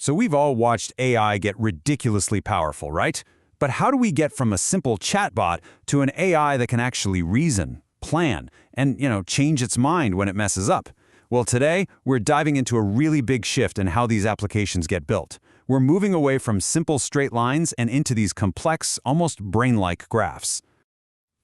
So we've all watched AI get ridiculously powerful, right? But how do we get from a simple chatbot to an AI that can actually reason, plan, and, change its mind when it messes up? Well, today, we're diving into a really big shift in how these applications get built. We're moving away from simple straight lines and into these complex, almost brain-like graphs.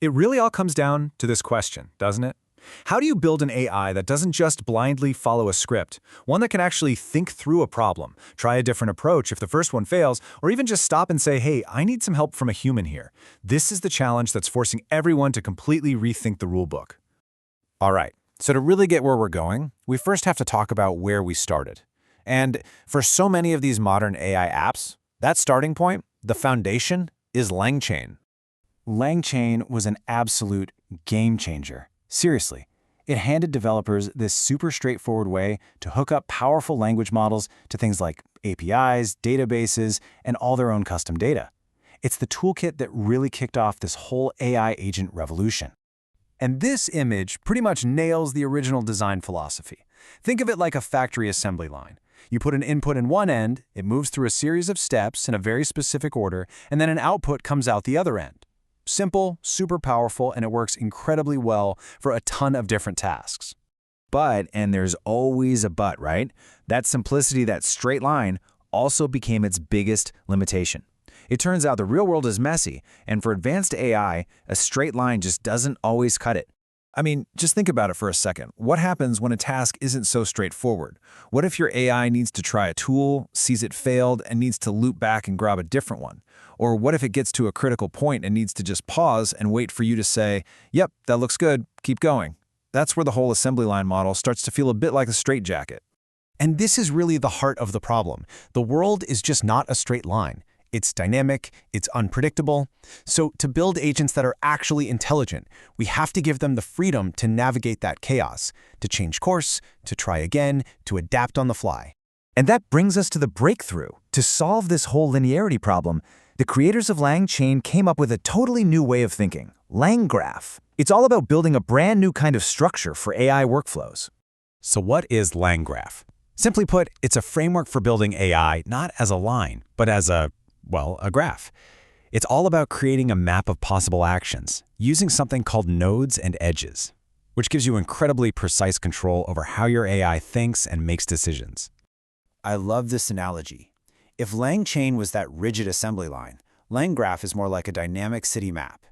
It really all comes down to this question, doesn't it? How do you build an AI that doesn't just blindly follow a script, one that can actually think through a problem, try a different approach if the first one fails, or even just stop and say, hey, I need some help from a human here? This is the challenge that's forcing everyone to completely rethink the rulebook. All right, so to really get where we're going, we first have to talk about where we started. And for so many of these modern AI apps, that starting point, the foundation, is LangChain. LangChain was an absolute game changer. Seriously, it handed developers this super straightforward way to hook up powerful language models to things like APIs, databases, and all their own custom data. It's the toolkit that really kicked off this whole AI agent revolution. And this image pretty much nails the original design philosophy. Think of it like a factory assembly line. You put an input in one end, it moves through a series of steps in a very specific order, and then an output comes out the other end. Simple, super powerful, and it works incredibly well for a ton of different tasks. But, and there's always a but, right? That simplicity, that straight line, also became its biggest limitation. It turns out the real world is messy, and for advanced AI, a straight line just doesn't always cut it. I mean, just think about it for a second. What happens when a task isn't so straightforward? What if your AI needs to try a tool, sees it failed, and needs to loop back and grab a different one? Or what if it gets to a critical point and needs to just pause and wait for you to say, yep, that looks good, keep going? That's where the whole assembly line model starts to feel a bit like a straitjacket. And this is really the heart of the problem. The world is just not a straight line. It's dynamic, it's unpredictable. So to build agents that are actually intelligent, we have to give them the freedom to navigate that chaos, to change course, to try again, to adapt on the fly. And that brings us to the breakthrough. To solve this whole linearity problem, the creators of LangChain came up with a totally new way of thinking, LangGraph. It's all about building a brand new kind of structure for AI workflows. So what is LangGraph? Simply put, it's a framework for building AI not as a line, but as a graph. It's all about creating a map of possible actions using something called nodes and edges, which gives you incredibly precise control over how your AI thinks and makes decisions. I love this analogy. If LangChain was that rigid assembly line, LangGraph is more like a dynamic city map.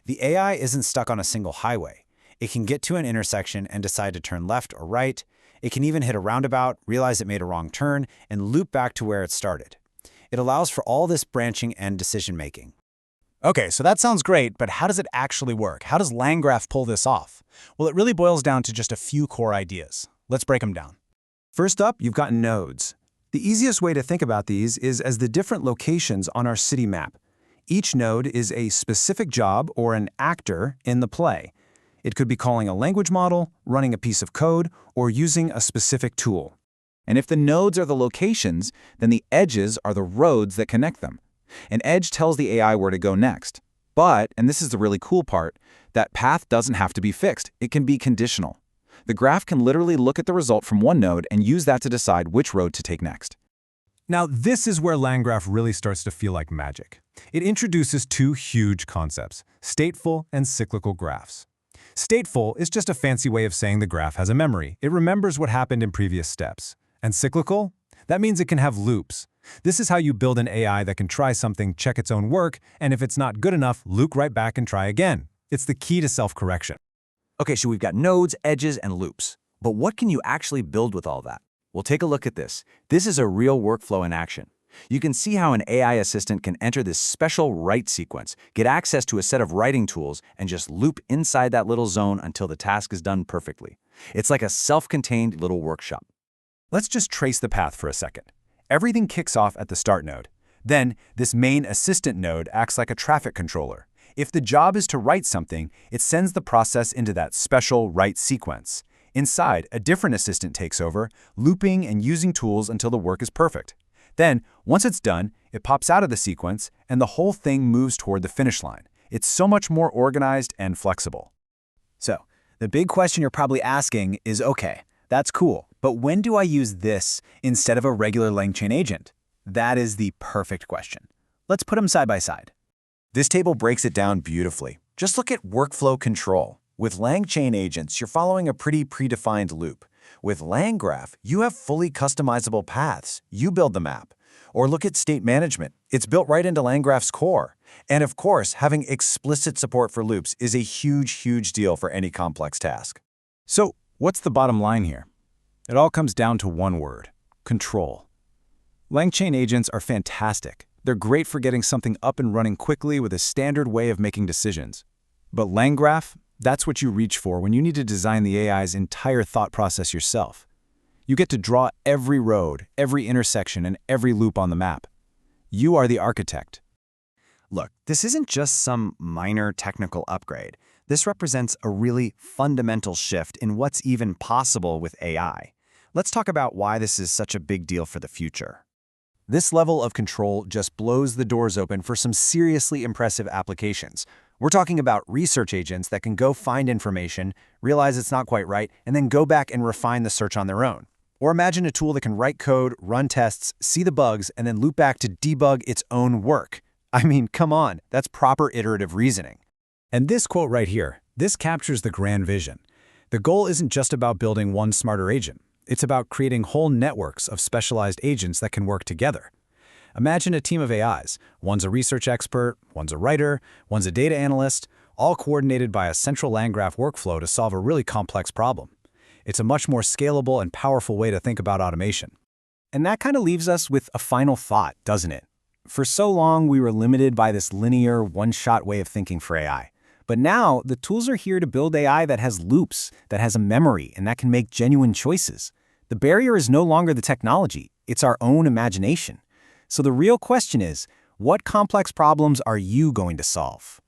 The AI isn't stuck on a single highway. It can get to an intersection and decide to turn left or right. It can even hit a roundabout, realize it made a wrong turn, and loop back to where it started. It allows for all this branching and decision-making. Okay, so that sounds great, but how does it actually work? How does LangGraph pull this off? Well, it really boils down to just a few core ideas. Let's break them down. First up, you've got nodes. The easiest way to think about these is as the different locations on our city map. Each node is a specific job or an actor in the play. It could be calling a language model, running a piece of code, or using a specific tool. And if the nodes are the locations, then the edges are the roads that connect them. An edge tells the AI where to go next. But, and this is the really cool part, that path doesn't have to be fixed. It can be conditional. The graph can literally look at the result from one node and use that to decide which road to take next. Now, this is where LangGraph really starts to feel like magic. It introduces two huge concepts, stateful and cyclical graphs. Stateful is just a fancy way of saying the graph has a memory. It remembers what happened in previous steps. And cyclical? That means it can have loops. This is how you build an AI that can try something, check its own work, and if it's not good enough, loop right back and try again. It's the key to self-correction. Okay, so we've got nodes, edges, and loops. But what can you actually build with all that? Well, take a look at this. This is a real workflow in action. You can see how an AI assistant can enter this special write sequence, get access to a set of writing tools, and just loop inside that little zone until the task is done perfectly. It's like a self-contained little workshop. Let's just trace the path for a second. Everything kicks off at the start node. Then, this main assistant node acts like a traffic controller. If the job is to write something, it sends the process into that special write sequence. Inside, a different assistant takes over, looping and using tools until the work is perfect. Then, once it's done, it pops out of the sequence, and the whole thing moves toward the finish line. It's so much more organized and flexible. So, the big question you're probably asking is, okay, that's cool, But when do I use this instead of a regular LangChain agent? That is the perfect question. Let's put them side by side. This table breaks it down beautifully. Just look at workflow control. With LangChain agents, you're following a pretty predefined loop. With LangGraph, you have fully customizable paths. You build the map. Or look at state management. It's built right into LangGraph's core. And of course, having explicit support for loops is a huge deal for any complex task. So, what's the bottom line here? It all comes down to one word: control. LangChain agents are fantastic. They're great for getting something up and running quickly with a standard way of making decisions. But LangGraph, that's what you reach for when you need to design the AI's entire thought process yourself. You get to draw every road, every intersection, and every loop on the map. You are the architect. Look, this isn't just some minor technical upgrade. This represents a really fundamental shift in what's even possible with AI. Let's talk about why this is such a big deal for the future. This level of control just blows the doors open for some seriously impressive applications. We're talking about research agents that can go find information, realize it's not quite right, and then go back and refine the search on their own. Or imagine a tool that can write code, run tests, see the bugs, and then loop back to debug its own work. I mean, come on, that's proper iterative reasoning. And this quote right here, this captures the grand vision. The goal isn't just about building one smarter agent. It's about creating whole networks of specialized agents that can work together. Imagine a team of AIs. One's a research expert, one's a writer, one's a data analyst, all coordinated by a central LangGraph workflow to solve a really complex problem. It's a much more scalable and powerful way to think about automation. And that kind of leaves us with a final thought, doesn't it? For so long, we were limited by this linear, one-shot way of thinking for AI. But now, the tools are here to build AI that has loops, that has a memory, and that can make genuine choices. The barrier is no longer the technology, it's our own imagination. So the real question is, what complex problems are you going to solve?